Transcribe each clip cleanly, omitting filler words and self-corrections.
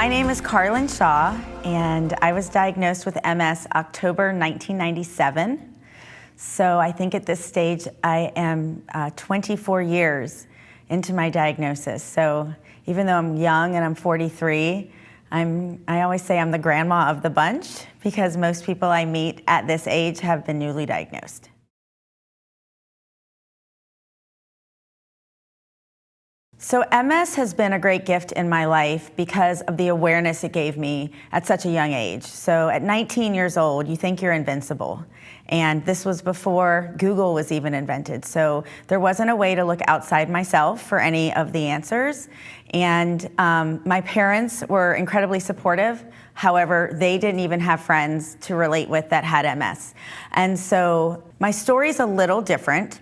My name is Carlin Shaw, and I was diagnosed with MS October 1997. So I think at this stage I am 24 years into my diagnosis. So even though I'm young and I'm 43, I always say I'm the grandma of the bunch because most people I meet at this age have been newly diagnosed. So MS has been a great gift in my life because of the awareness it gave me at such a young age. So at 19 years old, you think you're invincible. And this was before Google was even invented. So there wasn't a way to look outside myself for any of the answers. And my parents were incredibly supportive. However, they didn't even have friends to relate with that had MS. And so my story's a little different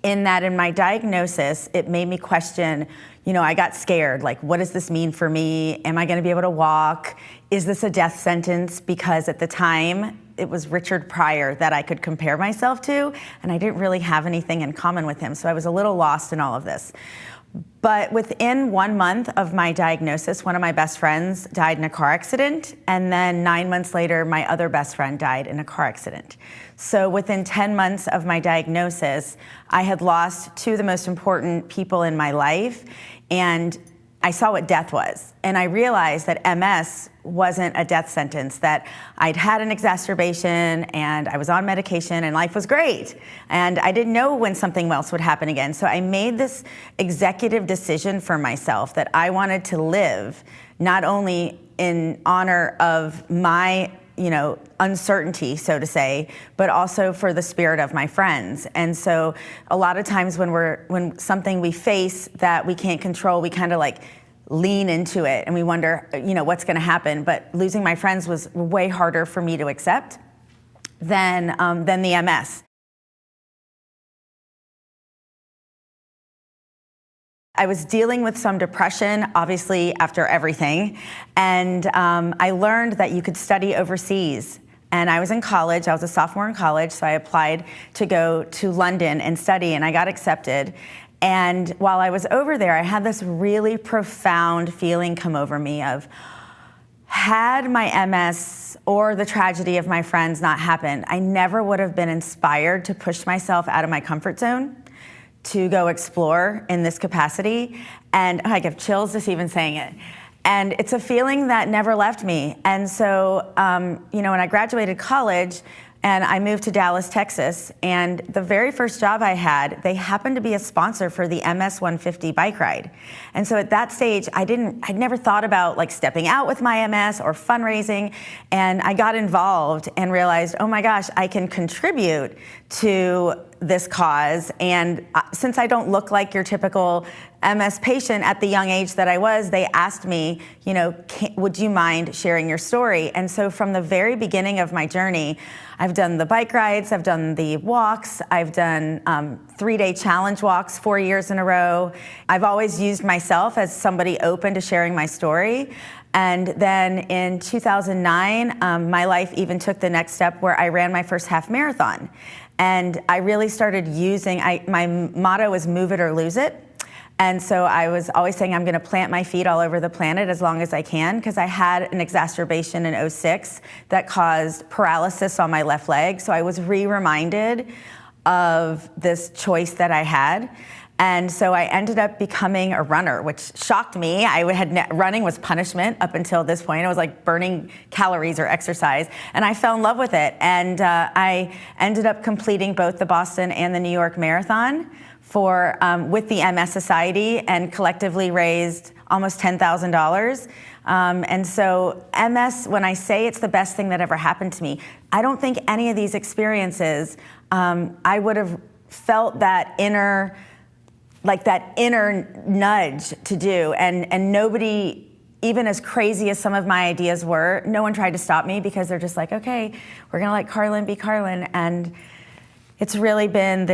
in that in my diagnosis, it made me question, I got scared. Like, what does this mean for me? Am I gonna be able to walk? Is this a death sentence? Because at the time, it was Richard Pryor that I could compare myself to, and I didn't really have anything in common with him. So I was a little lost in all of this. But within 1 month of my diagnosis, one of my best friends died in a car accident. And then 9 months later, my other best friend died in a car accident. So within 10 months of my diagnosis, I had lost two of the most important people in my life. And I saw what death was. And I realized that MS wasn't a death sentence, that I'd had an exacerbation and I was on medication and life was great. And I didn't know when something else would happen again. So I made this executive decision for myself that I wanted to live not only in honor of my uncertainty, so to say, but also for the spirit of my friends. And so a lot of times when something we face that we can't control, we kind of like lean into it and we wonder, what's gonna happen. But losing my friends was way harder for me to accept than the MS. I was dealing with some depression, obviously, after everything. And I learned that you could study overseas. And I was in college, I was a sophomore in college, so I applied to go to London and study, and I got accepted. And while I was over there, I had this really profound feeling come over me of, had my MS or the tragedy of my friends not happened, I never would have been inspired to push myself out of my comfort zone to go explore in this capacity. And I get chills just even saying it. And it's a feeling that never left me. And so, when I graduated college and I moved to Dallas, Texas, and the very first job I had, they happened to be a sponsor for the MS 150 bike ride. And so at that stage, I'd never thought about like stepping out with my MS or fundraising. And I got involved and realized, oh my gosh, I can contribute to this cause. And since I don't look like your typical MS patient at the young age that I was, they asked me, would you mind sharing your story? And so from the very beginning of my journey, I've done the bike rides, I've done the walks, I've done 3-day challenge walks 4 years in a row. I've always used myself as somebody open to sharing my story. And then in 2009, my life even took the next step where I ran my first half marathon. And I really started using, my motto is move it or lose it. And so I was always saying I'm gonna plant my feet all over the planet as long as I can, because I had an exacerbation in '06 that caused paralysis on my left leg. So I was reminded of this choice that I had. And so I ended up becoming a runner, which shocked me. Running was punishment up until this point. It was like burning calories or exercise. And I fell in love with it. And I ended up completing both the Boston and the New York Marathon with the MS Society, and collectively raised almost $10,000. And so MS, when I say it's the best thing that ever happened to me, I don't think any of these experiences, I would have felt that inner nudge to do. And nobody, even as crazy as some of my ideas were, no one tried to stop me because they're just like, okay, we're gonna let Carlin be Carlin. And it's really been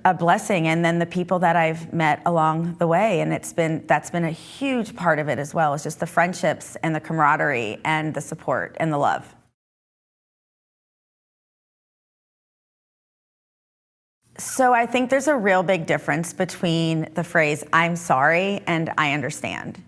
a blessing. And then the people that I've met along the way, and that's been a huge part of it as well. It's just the friendships and the camaraderie and the support and the love. So I think there's a real big difference between the phrase, I'm sorry, and I understand.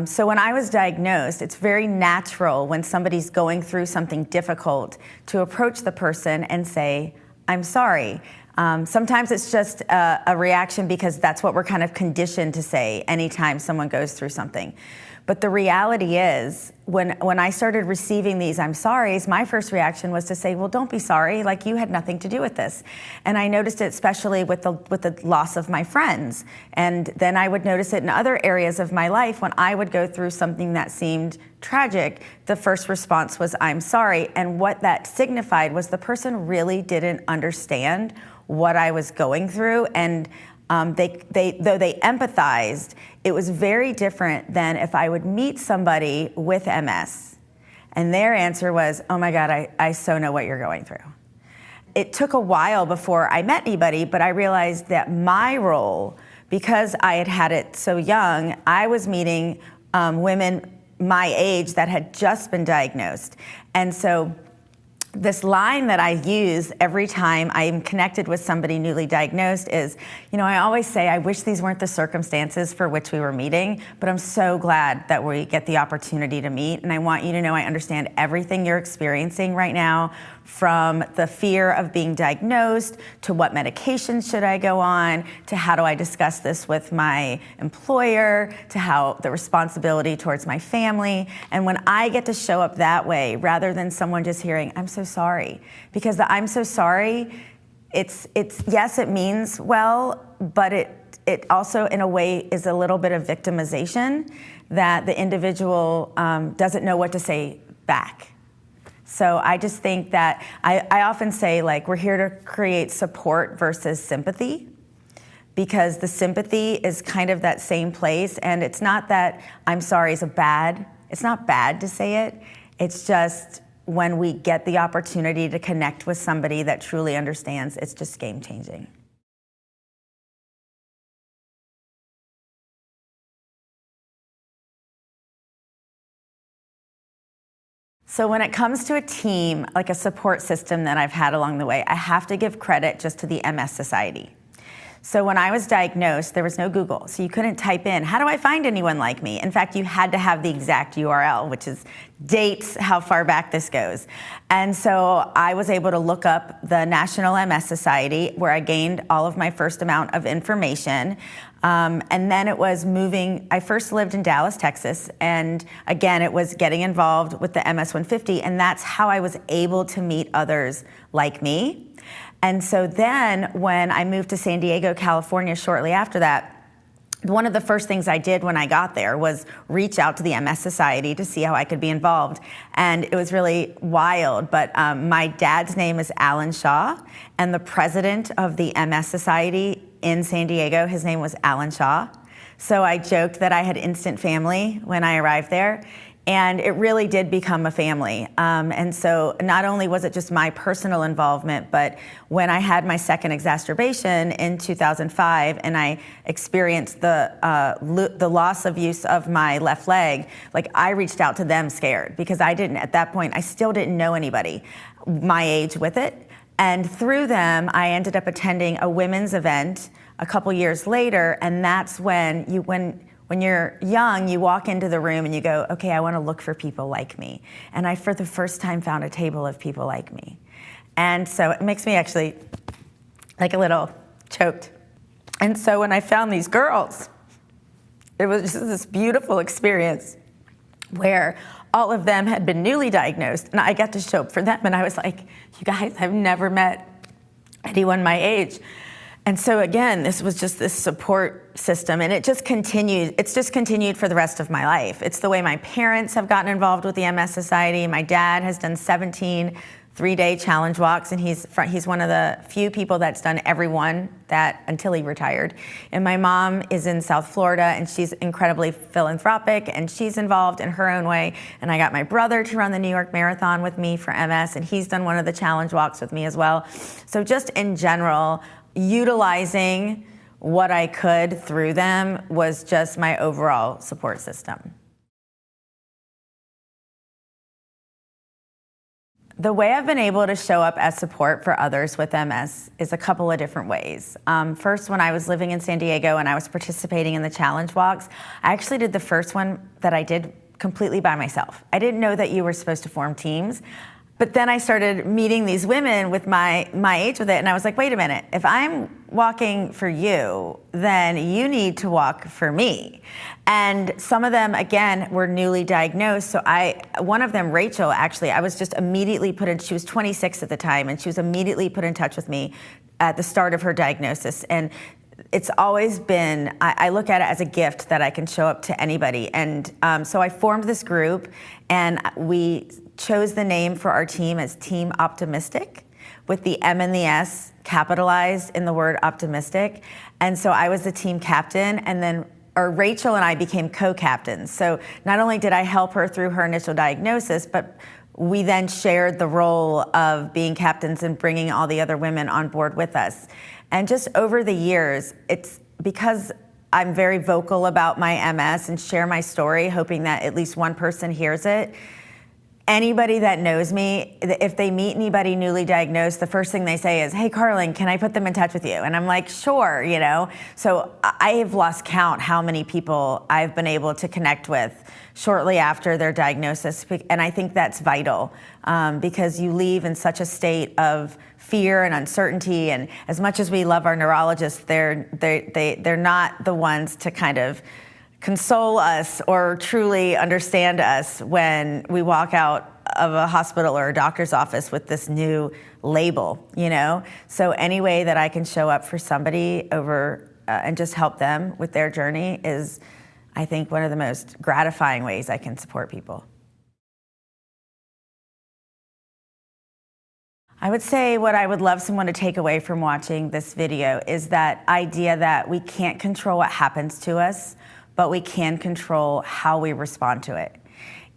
So when I was diagnosed, it's very natural when somebody's going through something difficult to approach the person and say, I'm sorry. Sometimes it's just a reaction because that's what we're kind of conditioned to say anytime someone goes through something. But the reality is, when I started receiving these I'm sorries, my first reaction was to say, well, don't be sorry, like you had nothing to do with this. And I noticed it especially with the loss of my friends. And then I would notice it in other areas of my life when I would go through something that seemed tragic. The first response was, I'm sorry. And what that signified was the person really didn't understand what I was going through. And though they empathized, it was very different than if I would meet somebody with MS and their answer was, oh my God, I so know what you're going through. It took a while before I met anybody, but I realized that my role, because I had had it so young, I was meeting women my age that had just been diagnosed. And so this line that I use every time I'm connected with somebody newly diagnosed is, I always say, I wish these weren't the circumstances for which we were meeting, but I'm so glad that we get the opportunity to meet. And I want you to know I understand everything you're experiencing right now, from the fear of being diagnosed, to what medications should I go on, to how do I discuss this with my employer, to how the responsibility towards my family. And when I get to show up that way, rather than someone just hearing, I'm so sorry, because the I'm so sorry, it's yes, it means well, but it also in a way is a little bit of victimization that the individual doesn't know what to say back. So I just think that I often say, like, we're here to create support versus sympathy, because the sympathy is kind of that same place. And it's not that I'm sorry is it's not bad to say it. It's just when we get the opportunity to connect with somebody that truly understands, it's just game changing. So when it comes to a team, like a support system that I've had along the way, I have to give credit just to the MS Society. So when I was diagnosed, there was no Google, so you couldn't type in, how do I find anyone like me? In fact, you had to have the exact URL, which dates how far back this goes. And so I was able to look up the National MS Society, where I gained all of my first amount of information. And then it was moving. I first lived in Dallas, Texas, and again, it was getting involved with the MS 150, and that's how I was able to meet others like me. And so then when I moved to San Diego, California, shortly after that, one of the first things I did when I got there was reach out to the MS Society to see how I could be involved. And it was really wild, but my dad's name is Alan Shaw, and the president of the MS Society in San Diego, his name was Alan Shaw. So I joked that I had instant family when I arrived there. And it really did become a family. And so not only was it just my personal involvement, but when I had my second exacerbation in 2005 and I experienced the loss of use of my left leg, like, I reached out to them scared, because at that point, I still didn't know anybody my age with it. And through them, I ended up attending a women's event a couple years later, and that's when you're young, you walk into the room and you go, okay, I want to look for people like me. And I, for the first time, found a table of people like me. And so it makes me actually like a little choked. And so when I found these girls, it was just this beautiful experience where all of them had been newly diagnosed, and I got to show up for them. And I was like, you guys, I've never met anyone my age. And so again, this was just this support system, and it just continued. It's just continued for the rest of my life. It's the way my parents have gotten involved with the MS Society. My dad has done 17 three-day challenge walks, and he's one of the few people that's done every one that until he retired. And my mom is in South Florida, and she's incredibly philanthropic, and she's involved in her own way. And I got my brother to run the New York Marathon with me for MS, and he's done one of the challenge walks with me as well. So just in general, utilizing what I could through them was just my overall support system. The way I've been able to show up as support for others with MS is a couple of different ways. First, when I was living in San Diego and I was participating in the challenge walks, I actually did the first one that I did completely by myself. I didn't know that you were supposed to form teams. But then I started meeting these women with my age with it, and I was like, wait a minute, if I'm walking for you, then you need to walk for me. And some of them, again, were newly diagnosed. So one of them, Rachel, actually, I was just immediately put in, she was 26 at the time, and she was immediately put in touch with me at the start of her diagnosis. And it's always been, I look at it as a gift that I can show up to anybody. And so I formed this group, and we chose the name for our team as Team Optimistic, with the M and the S capitalized in the word optimistic. And so I was the team captain, and then Rachel and I became co-captains. So not only did I help her through her initial diagnosis, but we then shared the role of being captains and bringing all the other women on board with us. And just over the years, it's because I'm very vocal about my MS and share my story, hoping that at least one person hears it. Anybody that knows me, if they meet anybody newly diagnosed, the first thing they say is, hey, Carlin, can I put them in touch with you? And I'm like, sure, you know? So I have lost count how many people I've been able to connect with shortly after their diagnosis. And I think that's vital because you leave in such a state of fear and uncertainty. And as much as we love our neurologists, they're not the ones to kind of console us or truly understand us when we walk out of a hospital or a doctor's office with this new label, you know? So any way that I can show up for somebody and just help them with their journey is, I think, one of the most gratifying ways I can support people. I would say what I would love someone to take away from watching this video is that idea that we can't control what happens to us, but we can control how we respond to it.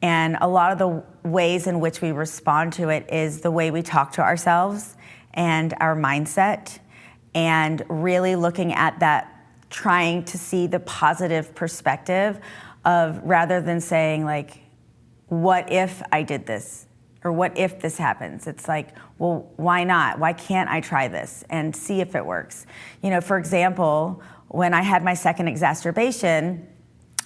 And a lot of the ways in which we respond to it is the way we talk to ourselves and our mindset, and really looking at that, trying to see the positive perspective of, rather than saying like, what if I did this? Or what if this happens? It's like, well, why not? Why can't I try this and see if it works? You know, for example, when I had my second exacerbation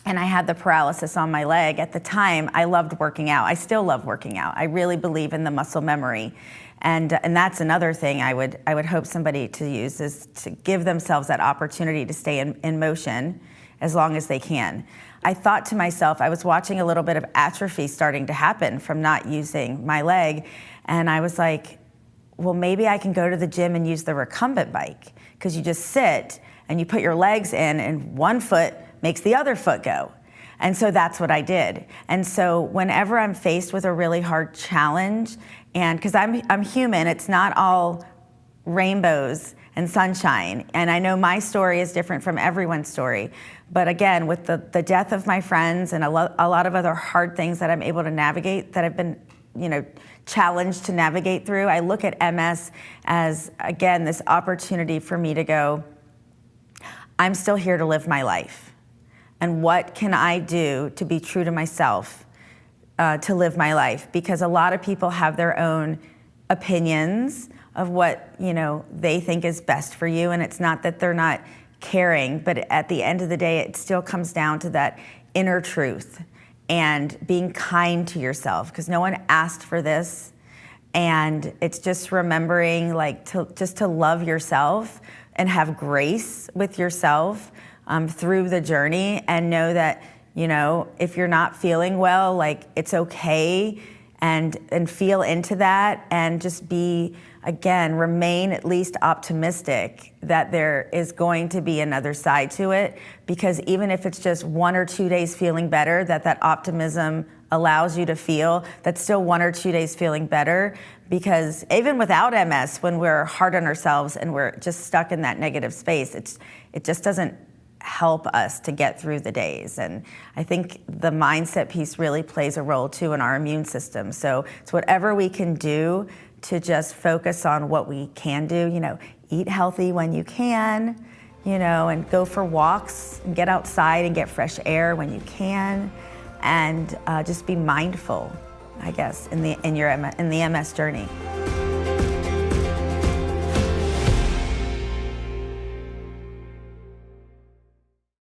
and I had the paralysis on my leg, at the time, I loved working out. I still love working out. I really believe in the muscle memory. And that's another thing I would hope somebody to use, is to give themselves that opportunity to stay in motion as long as they can. I thought to myself, I was watching a little bit of atrophy starting to happen from not using my leg, and I was like, well, maybe I can go to the gym and use the recumbent bike, because you just sit and you put your legs in and one foot makes the other foot go. And so that's what I did. And so whenever I'm faced with a really hard challenge, and because I'm human, it's not all rainbows and sunshine. And I know my story is different from everyone's story. But again, with the death of my friends and a lot of other hard things that I'm able to navigate, that I've been, you know, challenged to navigate through, I look at MS as, again, this opportunity for me to go, I'm still here to live my life. And what can I do to be true to myself, to live my life? Because a lot of people have their own opinions of what, you know, they think is best for you. And it's not that they're not caring, but at the end of the day, it still comes down to that inner truth and being kind to yourself, because no one asked for this. And it's just remembering, like, to love yourself and have grace with yourself through the journey, and know that, you know, if you're not feeling well, like, it's okay, and feel into that, and just be, again, remain at least optimistic that there is going to be another side to it. Because even if it's just 1 or 2 days feeling better, that optimism allows you to feel, that's still 1 or 2 days feeling better. Because even without MS, when we're hard on ourselves and we're just stuck in that negative space, it just doesn't help us to get through the days. And I think the mindset piece really plays a role too in our immune system. So it's whatever we can do to just focus on what we can do, you know, eat healthy when you can, you know, and go for walks and get outside and get fresh air when you can, and just be mindful I guess, in the MS journey.